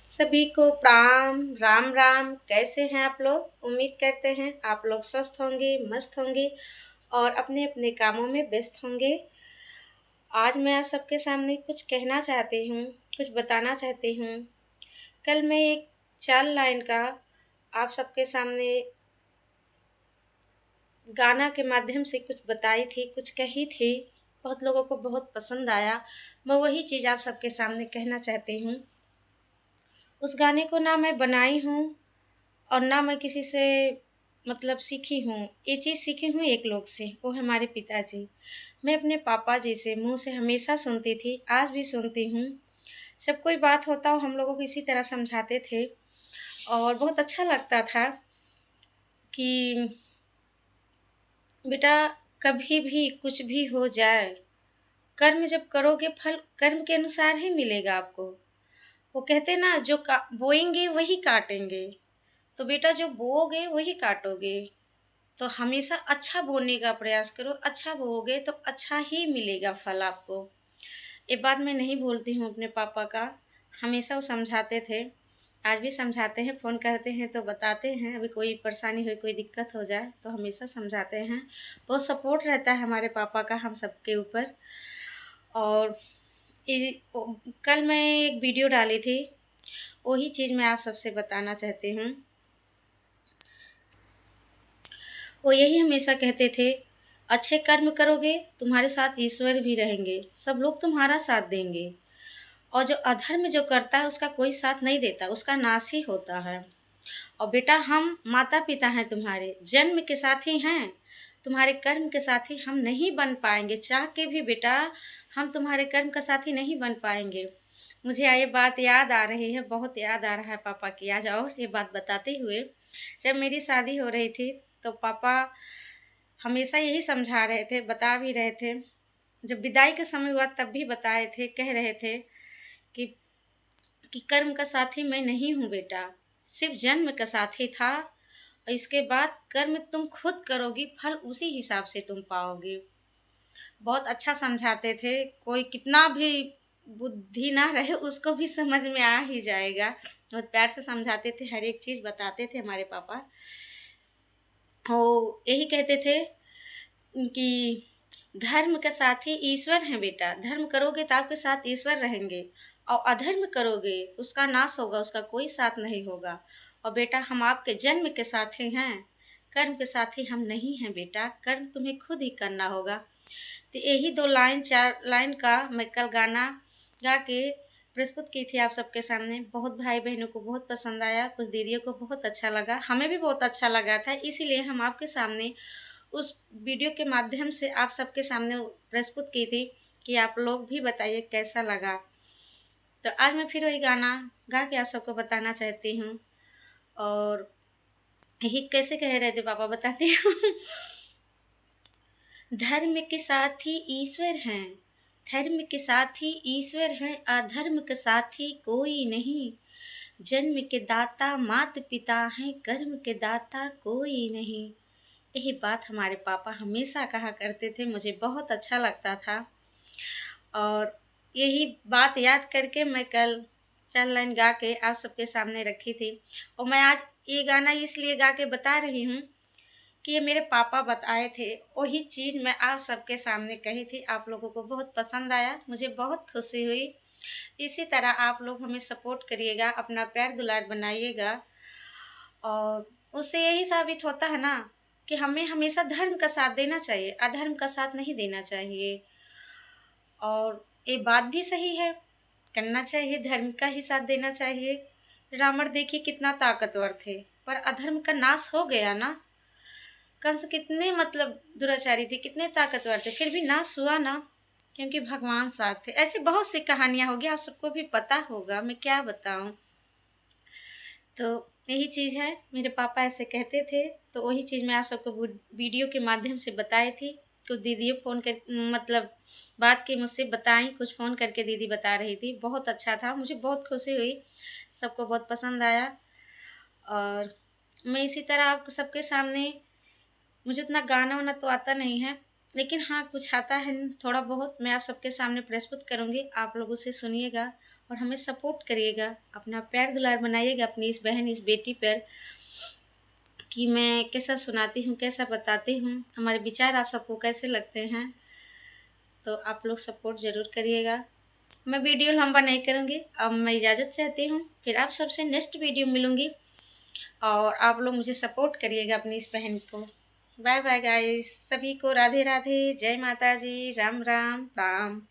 सभी को प्रणाम, राम राम। कैसे हैं आप लोग? उम्मीद करते हैं आप लोग स्वस्थ होंगे, मस्त होंगे और अपने अपने कामों में व्यस्त होंगे। आज मैं आप सबके सामने कुछ कहना चाहती हूँ, कुछ बताना चाहती हूँ। कल मैं एक 4 लाइन का आप सबके सामने गाना के माध्यम से कुछ बताई थी, कुछ कही थी। बहुत लोगों को बहुत पसंद आया। मैं वही चीज़ आप सबके सामने कहना चाहती हूँ। उस गाने को ना मैं बनाई हूँ और ना मैं किसी से सीखी हूँ। ये चीज़ सीखी हूँ एक लोग से, वो है हमारे पिताजी। मैं अपने पापा जी से मुँह से हमेशा सुनती थी, आज भी सुनती हूँ। जब कोई बात होता हो हम लोगों को इसी तरह समझाते थे और बहुत अच्छा लगता था कि बेटा कभी भी कुछ भी हो जाए, कर्म जब करोगे फल कर्म के अनुसार ही मिलेगा आपको। वो कहते ना जो बोएंगे वही काटेंगे। तो बेटा जो बोओगे वही काटोगे। तो हमेशा अच्छा बोने का प्रयास करो, अच्छा बोओगे तो अच्छा ही मिलेगा फल आपको। ये बात मैं नहीं भूलती हूँ अपने पापा का। हमेशा वो समझाते थे, आज भी समझाते हैं, फ़ोन करते हैं तो बताते हैं। अभी कोई परेशानी हो, कोई दिक्कत हो जाए तो हमेशा समझाते हैं। बहुत सपोर्ट रहता है हमारे पापा का हम सबके ऊपर। और कल मैं एक वीडियो डाली थी, वही चीज़ मैं आप सबसे बताना चाहती हूँ। वो यही हमेशा कहते थे, अच्छे कर्म करोगे तुम्हारे साथ ईश्वर भी रहेंगे, सब लोग तुम्हारा साथ देंगे। और जो अधर्म जो करता है उसका कोई साथ नहीं देता, उसका नाश ही होता है। और बेटा हम माता पिता हैं तुम्हारे, जन्म के साथी हैं, तुम्हारे कर्म के साथी हम नहीं बन पाएंगे। चाह के भी बेटा हम तुम्हारे कर्म का साथी नहीं बन पाएंगे। मुझे ये बात याद आ रही है, बहुत याद आ रहा है पापा की आज। और ये बात बताते हुए, जब मेरी शादी हो रही थी तो पापा हमेशा यही समझा रहे थे, बता भी रहे थे। जब विदाई का समय हुआ तब भी बताए थे, कह रहे थे कि कर्म का साथी मैं नहीं हूँ बेटा, सिर्फ जन्म का साथी था। और इसके बाद कर्म तुम खुद करोगी, फल उसी हिसाब से तुम पाओगे। बहुत अच्छा समझाते थे। कोई कितना भी बुद्धि ना रहे उसको भी समझ में आ ही जाएगा। बहुत प्यार से समझाते थे, हर एक चीज़ बताते थे हमारे पापा। वो यही कहते थे कि धर्म का साथी ईश्वर है बेटा, धर्म करोगे तो आपके साथ ईश्वर रहेंगे। और अधर्म करोगे तो उसका नाश होगा, उसका कोई साथ नहीं होगा। और बेटा हम आपके जन्म के साथी हैं, कर्म के साथी हम नहीं हैं बेटा, कर्म तुम्हें खुद ही करना होगा। तो यही 2 लाइन 4 लाइन का मैं कल गाना गा के प्रस्तुत की थी आप सबके सामने। बहुत भाई बहनों को बहुत पसंद आया, कुछ दीदियों को बहुत अच्छा लगा, हमें भी बहुत अच्छा लगा था। इसीलिए हम आपके सामने उस वीडियो के माध्यम से आप सबके सामने प्रस्तुत की थी कि आप लोग भी बताइए कैसा लगा। तो आज मैं फिर वही गाना गा के आप सबको बताना चाहती हूँ। और यही कैसे कह रहे थे पापा, बताती हूँ। धर्म के साथी ईश्वर हैं, धर्म के साथी ईश्वर हैं, अधर्म के साथी कोई नहीं। जन्म के दाता मात पिता हैं, कर्म के दाता कोई नहीं। यही बात हमारे पापा हमेशा कहा करते थे, मुझे बहुत अच्छा लगता था। और यही बात याद करके मैं कल 4 लाइन गा के आप सबके सामने रखी थी। और मैं आज ये गाना इसलिए गा के बता रही हूँ कि ये मेरे पापा बताए थे, वही चीज़ मैं आप सबके सामने कही थी। आप लोगों को बहुत पसंद आया, मुझे बहुत खुशी हुई। इसी तरह आप लोग हमें सपोर्ट करिएगा, अपना प्यार दुलार बनाइएगा। और उससे यही साबित होता है ना कि हमें हमेशा धर्म का साथ देना चाहिए, अधर्म का साथ नहीं देना चाहिए। और ये बात भी सही है, करना चाहिए, धर्म का ही साथ देना चाहिए। रावण देखिए कितना ताकतवर थे, पर अधर्म का नाश हो गया ना। कंस कितने दुराचारी थे, कितने ताकतवर थे, फिर भी नाश हुआ ना, क्योंकि भगवान साथ थे। ऐसी बहुत सी कहानियां होगी, आप सबको भी पता होगा, मैं क्या बताऊं। तो यही चीज़ है, मेरे पापा ऐसे कहते थे, तो वही चीज़ मैं आप सबको वीडियो के माध्यम से बताई थी। कुछ दीदी फ़ोन कर बात की मुझसे, बताई, कुछ फ़ोन करके दीदी बता रही थी। बहुत अच्छा था, मुझे बहुत खुशी हुई, सबको बहुत पसंद आया। और मैं इसी तरह आप सबके सामने, मुझे उतना गाना वाना तो आता नहीं है, लेकिन हाँ, कुछ आता है थोड़ा बहुत, मैं आप सबके सामने प्रस्तुत करूँगी। आप लोग उसे सुनिएगा और हमें सपोर्ट करिएगा, अपना प्यार दुलार बनाइएगा अपनी इस बहन, इस बेटी पर, कि मैं कैसा सुनाती हूँ, कैसा बताती हूँ, हमारे विचार आप सबको कैसे लगते हैं। तो आप लोग सपोर्ट ज़रूर करिएगा। मैं वीडियो लंबा नहीं करूँगी, अब मैं इजाज़त चाहती हूँ, फिर आप सबसे नेक्स्ट वीडियो मिलूँगी। और आप लोग मुझे सपोर्ट करिएगा अपनी इस बहन को। बाय बाय गाइस, सभी को राधे राधे, जय माता जी, राम राम, प्रणाम।